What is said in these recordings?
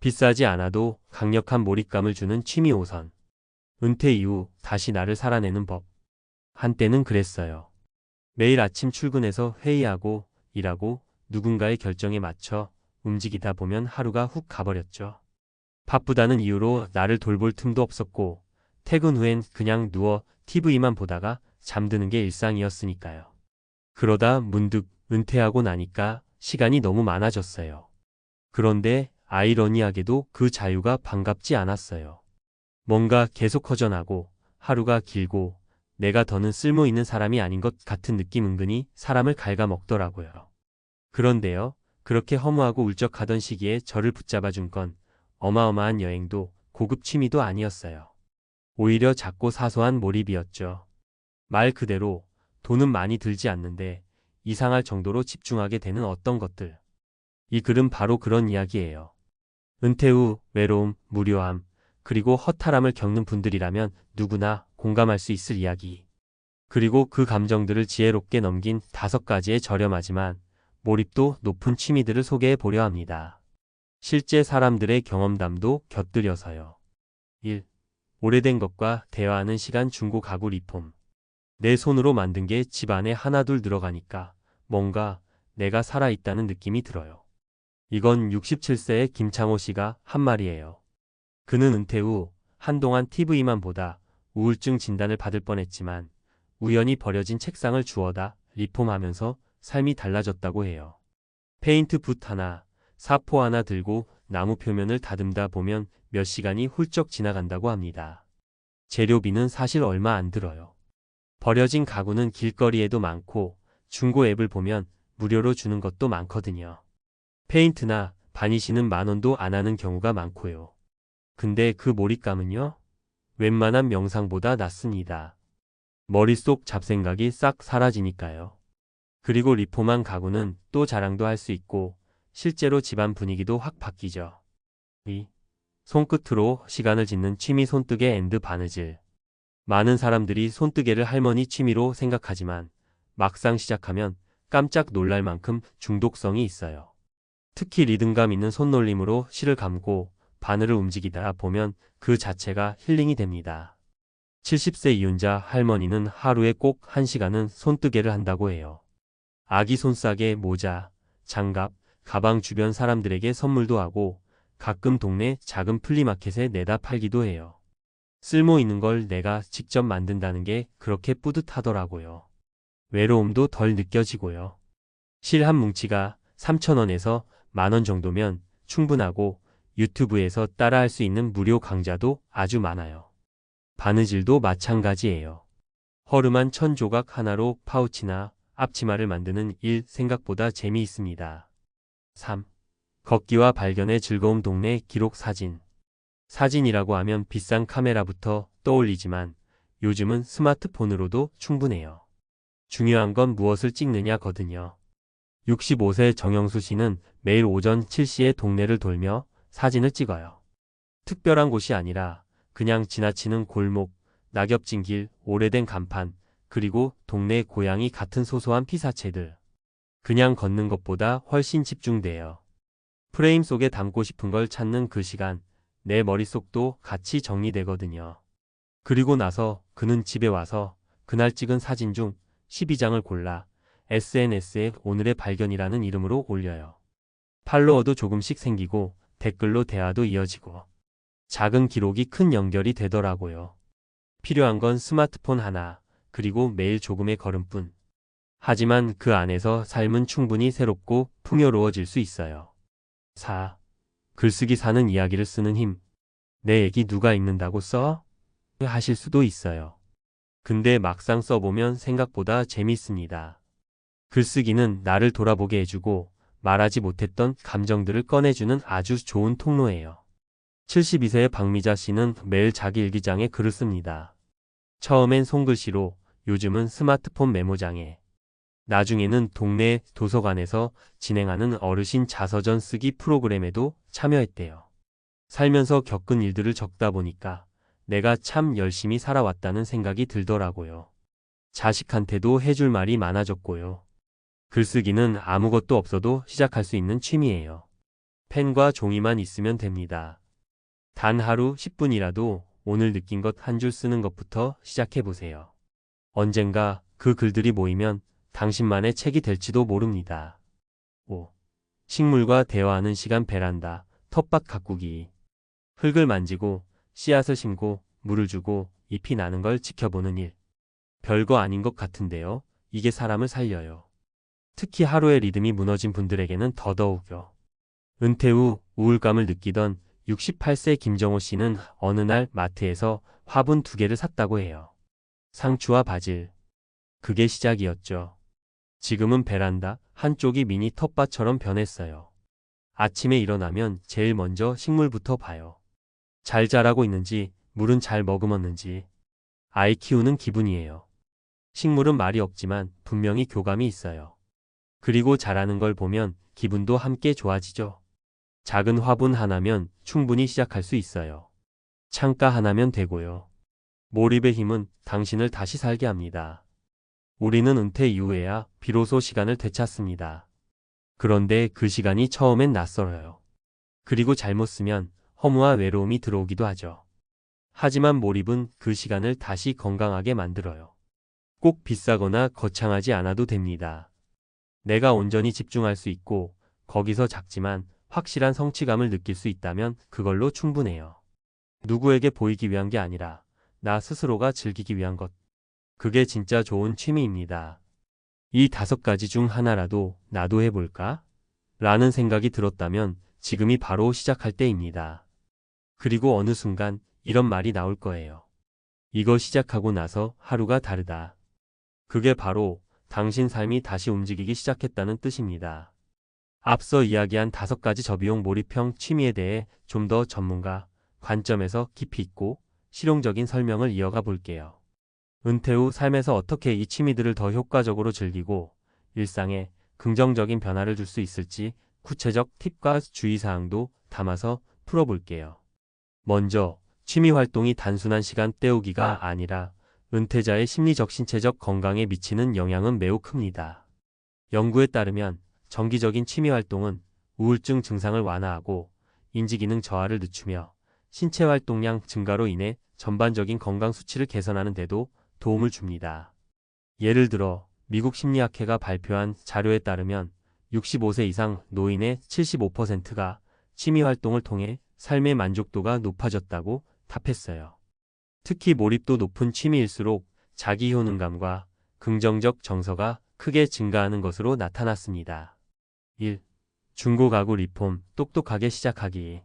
비싸지 않아도 강력한 몰입감을 주는 취미 5선. 은퇴 이후 다시 나를 살아내는 법. 한때는 그랬어요. 매일 아침 출근해서 회의하고 일하고 누군가의 결정에 맞춰 움직이다 보면 하루가 훅 가버렸죠. 바쁘다는 이유로 나를 돌볼 틈도 없었고 퇴근 후엔 그냥 누워 TV만 보다가 잠드는 게 일상이었으니까요. 그러다 문득 은퇴하고 나니까 시간이 너무 많아졌어요. 그런데 아이러니하게도 그 자유가 반갑지 않았어요. 뭔가 계속 허전하고 하루가 길고 내가 더는 쓸모 있는 사람이 아닌 것 같은 느낌 은근히 사람을 갉아먹더라고요. 그런데요, 그렇게 허무하고 울적하던 시기에 저를 붙잡아준 건 어마어마한 여행도 고급 취미도 아니었어요. 오히려 작고 사소한 몰입이었죠. 말 그대로 돈은 많이 들지 않는데 이상할 정도로 집중하게 되는 어떤 것들. 이 글은 바로 그런 이야기예요. 은퇴 후 외로움, 무료함, 그리고 허탈함을 겪는 분들이라면 누구나 공감할 수 있을 이야기. 그리고 그 감정들을 지혜롭게 넘긴 5가지의 저렴하지만 몰입도 높은 취미들을 소개해 보려 합니다. 실제 사람들의 경험담도 곁들여서요. 1. 오래된 것과 대화하는 시간. 중고 가구 리폼. 내 손으로 만든 게 집 안에 하나둘 들어가니까 뭔가 내가 살아있다는 느낌이 들어요. 이건 67세의 김창호 씨가 한 말이에요. 그는 은퇴 후 한동안 TV만 보다 우울증 진단을 받을 뻔했지만 우연히 버려진 책상을 주워다 리폼하면서 삶이 달라졌다고 해요. 페인트 붓 하나, 사포 하나 들고 나무 표면을 다듬다 보면 몇 시간이 훌쩍 지나간다고 합니다. 재료비는 사실 얼마 안 들어요. 버려진 가구는 길거리에도 많고 중고 앱을 보면 무료로 주는 것도 많거든요. 페인트나 바니쉬는 10,000원도 안 하는 경우가 많고요. 근데 그 몰입감은요? 웬만한 명상보다 낫습니다. 머릿속 잡생각이 싹 사라지니까요. 그리고 리폼한 가구는 또 자랑도 할 수 있고 실제로 집안 분위기도 확 바뀌죠. 2. 손끝으로 시간을 짓는 취미. 손뜨개 앤드 바느질. 많은 사람들이 손뜨개를 할머니 취미로 생각하지만 막상 시작하면 깜짝 놀랄 만큼 중독성이 있어요. 특히 리듬감 있는 손놀림으로 실을 감고 바늘을 움직이다 보면 그 자체가 힐링이 됩니다. 70세 이윤자 할머니는 하루에 꼭 1시간은 손뜨개를 한다고 해요. 아기 손싸개, 모자, 장갑, 가방 주변 사람들에게 선물도 하고 가끔 동네 작은 플리마켓에 내다 팔기도 해요. 쓸모 있는 걸 내가 직접 만든다는 게 그렇게 뿌듯하더라고요. 외로움도 덜 느껴지고요. 실 한 뭉치가 3,000원에서 10,000원 정도면 충분하고 유튜브에서 따라할 수 있는 무료 강좌도 아주 많아요. 바느질도 마찬가지예요. 허름한 천 조각 하나로 파우치나 앞치마를 만드는 일 생각보다 재미있습니다. 3. 걷기와 발견의 즐거움. 동네 기록 사진. 사진이라고 하면 비싼 카메라부터 떠올리지만 요즘은 스마트폰으로도 충분해요. 중요한 건 무엇을 찍느냐거든요. 65세 정영수 씨는 매일 오전 7시에 동네를 돌며 사진을 찍어요. 특별한 곳이 아니라 그냥 지나치는 골목, 낙엽진 길, 오래된 간판, 그리고 동네 고양이 같은 소소한 피사체들. 그냥 걷는 것보다 훨씬 집중돼요. 프레임 속에 담고 싶은 걸 찾는 그 시간, 내 머릿속도 같이 정리되거든요. 그리고 나서 그는 집에 와서 그날 찍은 사진 중 12장을 골라 SNS에 오늘의 발견이라는 이름으로 올려요. 팔로워도 조금씩 생기고 댓글로 대화도 이어지고 작은 기록이 큰 연결이 되더라고요. 필요한 건 스마트폰 하나, 그리고 매일 조금의 걸음뿐. 하지만 그 안에서 삶은 충분히 새롭고 풍요로워질 수 있어요. 4. 글쓰기 사는 이야기를 쓰는 힘. 내 얘기 누가 읽는다고 써? 하실 수도 있어요. 근데 막상 써보면 생각보다 재밌습니다. 글쓰기는 나를 돌아보게 해주고 말하지 못했던 감정들을 꺼내주는 아주 좋은 통로예요. 72세의 박미자 씨는 매일 자기 일기장에 글을 씁니다. 처음엔 손글씨로, 요즘은 스마트폰 메모장에, 나중에는 동네 도서관에서 진행하는 어르신 자서전 쓰기 프로그램에도 참여했대요. 살면서 겪은 일들을 적다 보니까 내가 참 열심히 살아왔다는 생각이 들더라고요. 자식한테도 해줄 말이 많아졌고요. 글쓰기는 아무것도 없어도 시작할 수 있는 취미예요. 펜과 종이만 있으면 됩니다. 단 하루 10분이라도 오늘 느낀 것 한 줄 쓰는 것부터 시작해 보세요. 언젠가 그 글들이 모이면 당신만의 책이 될지도 모릅니다. 5. 식물과 대화하는 시간. 베란다, 텃밭 가꾸기. 흙을 만지고 씨앗을 심고 물을 주고 잎이 나는 걸 지켜보는 일. 별거 아닌 것 같은데요. 이게 사람을 살려요. 특히 하루의 리듬이 무너진 분들에게는 더더욱요. 은퇴 후 우울감을 느끼던 68세 김정호 씨는 어느 날 마트에서 화분 2개를 샀다고 해요. 상추와 바질. 그게 시작이었죠. 지금은 베란다 한쪽이 미니 텃밭처럼 변했어요. 아침에 일어나면 제일 먼저 식물부터 봐요. 잘 자라고 있는지, 물은 잘 머금었는지. 아이 키우는 기분이에요. 식물은 말이 없지만 분명히 교감이 있어요. 그리고 자라는 걸 보면 기분도 함께 좋아지죠. 작은 화분 하나면 충분히 시작할 수 있어요. 창가 하나면 되고요. 몰입의 힘은 당신을 다시 살게 합니다. 우리는 은퇴 이후에야 비로소 시간을 되찾습니다. 그런데 그 시간이 처음엔 낯설어요. 그리고 잘못 쓰면 허무와 외로움이 들어오기도 하죠. 하지만 몰입은 그 시간을 다시 건강하게 만들어요. 꼭 비싸거나 거창하지 않아도 됩니다. 내가 온전히 집중할 수 있고 거기서 작지만 확실한 성취감을 느낄 수 있다면 그걸로 충분해요. 누구에게 보이기 위한 게 아니라 나 스스로가 즐기기 위한 것. 그게 진짜 좋은 취미입니다. 이 5가지 중 하나라도 나도 해볼까? 라는 생각이 들었다면 지금이 바로 시작할 때입니다. 그리고 어느 순간 이런 말이 나올 거예요. 이거 시작하고 나서 하루가 다르다. 그게 바로 당신 삶이 다시 움직이기 시작했다는 뜻입니다. 앞서 이야기한 5가지 저비용 몰입형 취미에 대해 좀 더 전문가 관점에서 깊이 있고 실용적인 설명을 이어가 볼게요. 은퇴 후 삶에서 어떻게 이 취미들을 더 효과적으로 즐기고 일상에 긍정적인 변화를 줄 수 있을지 구체적 팁과 주의사항도 담아서 풀어볼게요. 먼저 취미 활동이 단순한 시간 때우기가 아니라 은퇴자의 심리적 신체적 건강에 미치는 영향은 매우 큽니다. 연구에 따르면 정기적인 취미 활동은 우울증 증상을 완화하고 인지기능 저하를 늦추며 신체 활동량 증가로 인해 전반적인 건강 수치를 개선하는 데도 도움을 줍니다. 예를 들어 미국 심리학회가 발표한 자료에 따르면 65세 이상 노인의 75%가 취미 활동을 통해 삶의 만족도가 높아졌다고 답했어요. 특히 몰입도 높은 취미일수록 자기 효능감과 긍정적 정서가 크게 증가하는 것으로 나타났습니다. 1. 중고 가구 리폼 똑똑하게 시작하기.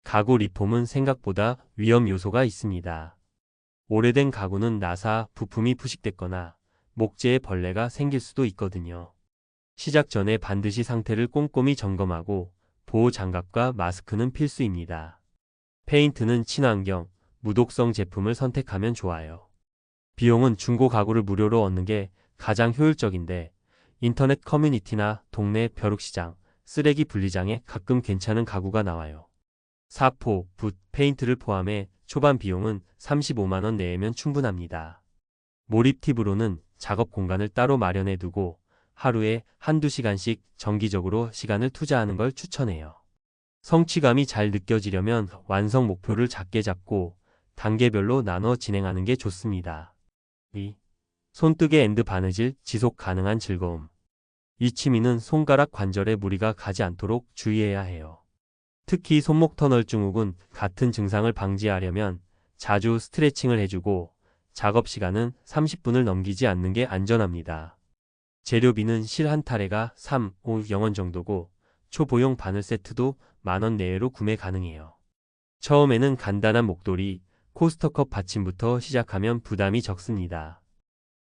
가구 리폼은 생각보다 위험 요소가 있습니다. 오래된 가구는 나사, 부품이 부식됐거나 목재에 벌레가 생길 수도 있거든요. 시작 전에 반드시 상태를 꼼꼼히 점검하고 보호 장갑과 마스크는 필수입니다. 페인트는 친환경, 무독성 제품을 선택하면 좋아요. 비용은 중고 가구를 무료로 얻는 게 가장 효율적인데 인터넷 커뮤니티나 동네 벼룩시장, 쓰레기 분리장에 가끔 괜찮은 가구가 나와요. 사포, 붓, 페인트를 포함해 초반 비용은 35만 원 내외면 충분합니다. 몰입 팁으로는 작업 공간을 따로 마련해 두고 하루에 1~2시간씩 정기적으로 시간을 투자하는 걸 추천해요. 성취감이 잘 느껴지려면 완성 목표를 작게 잡고 단계별로 나눠 진행하는 게 좋습니다. 2. 손뜨개 앤드 바느질 지속 가능한 즐거움. 이 취미는 손가락 관절에 무리가 가지 않도록 주의해야 해요. 특히 손목 터널 증후군 같은 증상을 방지하려면 자주 스트레칭을 해주고 작업 시간은 30분을 넘기지 않는 게 안전합니다. 재료비는 실 한 타래가 3~5원 정도고 초보용 바늘 세트도 만원 내외로 구매 가능해요. 처음에는 간단한 목도리, 코스터컵 받침부터 시작하면 부담이 적습니다.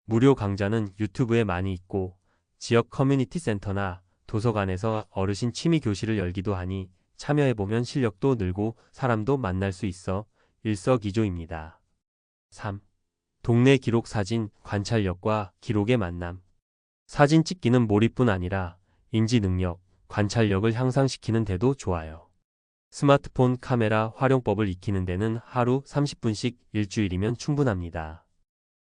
무료 강좌는 유튜브에 많이 있고 지역 커뮤니티 센터나 도서관에서 어르신 취미 교실을 열기도 하니 참여해보면 실력도 늘고 사람도 만날 수 있어 일석이조입니다. 3. 동네 기록 사진 관찰력과 기록의 만남. 사진 찍기는 몰입뿐 아니라 인지 능력, 관찰력을 향상시키는 데도 좋아요. 스마트폰 카메라 활용법을 익히는 데는 하루 30분씩 일주일이면 충분합니다.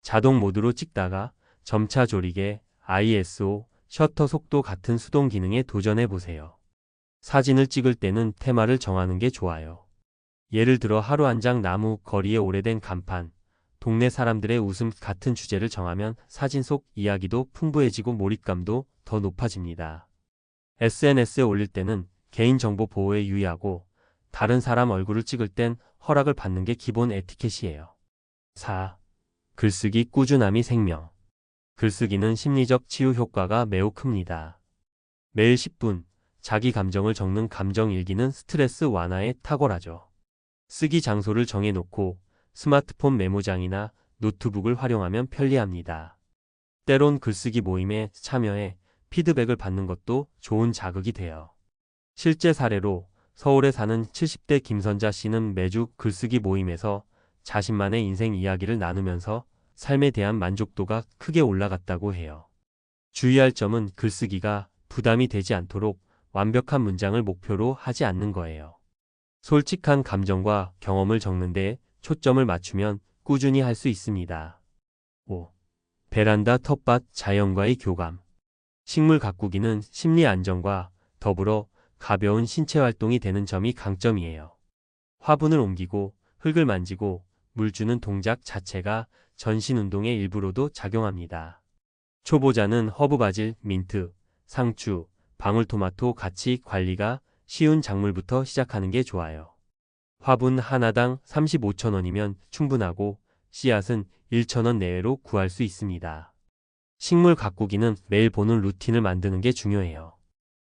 자동 모드로 찍다가 점차 조리개, ISO, 셔터 속도 같은 수동 기능에 도전해보세요. 사진을 찍을 때는 테마를 정하는 게 좋아요. 예를 들어 하루 한 장 나무, 거리의 오래된 간판, 동네 사람들의 웃음 같은 주제를 정하면 사진 속 이야기도 풍부해지고 몰입감도 더 높아집니다. SNS에 올릴 때는 개인정보 보호에 유의하고 다른 사람 얼굴을 찍을 땐 허락을 받는 게 기본 에티켓이에요. 4. 글쓰기 꾸준함이 생명. 글쓰기는 심리적 치유 효과가 매우 큽니다. 매일 10분, 자기 감정을 적는 감정일기는 스트레스 완화에 탁월하죠. 쓰기 장소를 정해놓고 스마트폰 메모장이나 노트북을 활용하면 편리합니다. 때론 글쓰기 모임에 참여해 피드백을 받는 것도 좋은 자극이 돼요. 실제 사례로 서울에 사는 70대 김선자 씨는 매주 글쓰기 모임에서 자신만의 인생 이야기를 나누면서 삶에 대한 만족도가 크게 올라갔다고 해요. 주의할 점은 글쓰기가 부담이 되지 않도록 완벽한 문장을 목표로 하지 않는 거예요. 솔직한 감정과 경험을 적는 데 초점을 맞추면 꾸준히 할 수 있습니다. 5. 베란다 텃밭 자연과의 교감. 식물 가꾸기는 심리 안정과 더불어 가벼운 신체 활동이 되는 점이 강점이에요. 화분을 옮기고 흙을 만지고 물 주는 동작 자체가 전신 운동의 일부로도 작용합니다. 초보자는 허브 바질, 민트, 상추, 방울토마토 같이 관리가 쉬운 작물부터 시작하는 게 좋아요. 화분 하나당 35,000원이면 충분하고 씨앗은 1,000원 내외로 구할 수 있습니다. 식물 가꾸기는 매일 보는 루틴을 만드는 게 중요해요.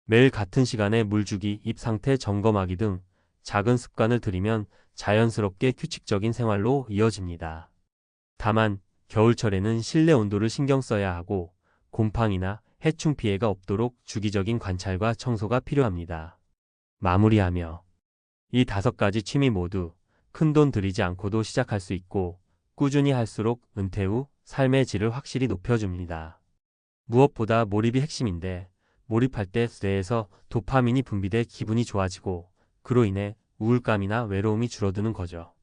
매일 같은 시간에 물 주기, 잎 상태 점검하기 등 작은 습관을 들이면 자연스럽게 규칙적인 생활로 이어집니다. 다만 겨울철에는 실내 온도를 신경 써야 하고 곰팡이나 해충 피해가 없도록 주기적인 관찰과 청소가 필요합니다. 마무리하며 이 5가지 취미 모두 큰돈 들이지 않고도 시작할 수 있고 꾸준히 할수록 은퇴 후 삶의 질을 확실히 높여줍니다. 무엇보다 몰입이 핵심인데 몰입할 때 뇌에서 도파민이 분비돼 기분이 좋아지고 그로 인해 우울감이나 외로움이 줄어드는 거죠.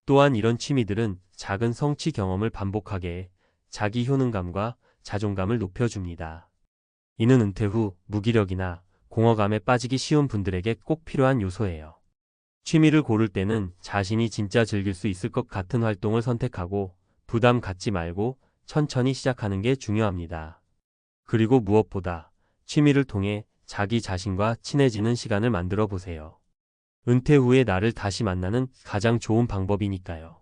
또한 이런 취미들은 작은 성취 경험을 반복하게 해 자기 효능감과 자존감을 높여줍니다. 이는 은퇴 후 무기력이나 공허감에 빠지기 쉬운 분들에게 꼭 필요한 요소예요. 취미를 고를 때는 자신이 진짜 즐길 수 있을 것 같은 활동을 선택하고 부담 갖지 말고 천천히 시작하는 게 중요합니다. 그리고 무엇보다 취미를 통해 자기 자신과 친해지는 시간을 만들어 보세요. 은퇴 후에 나를 다시 만나는 가장 좋은 방법이니까요.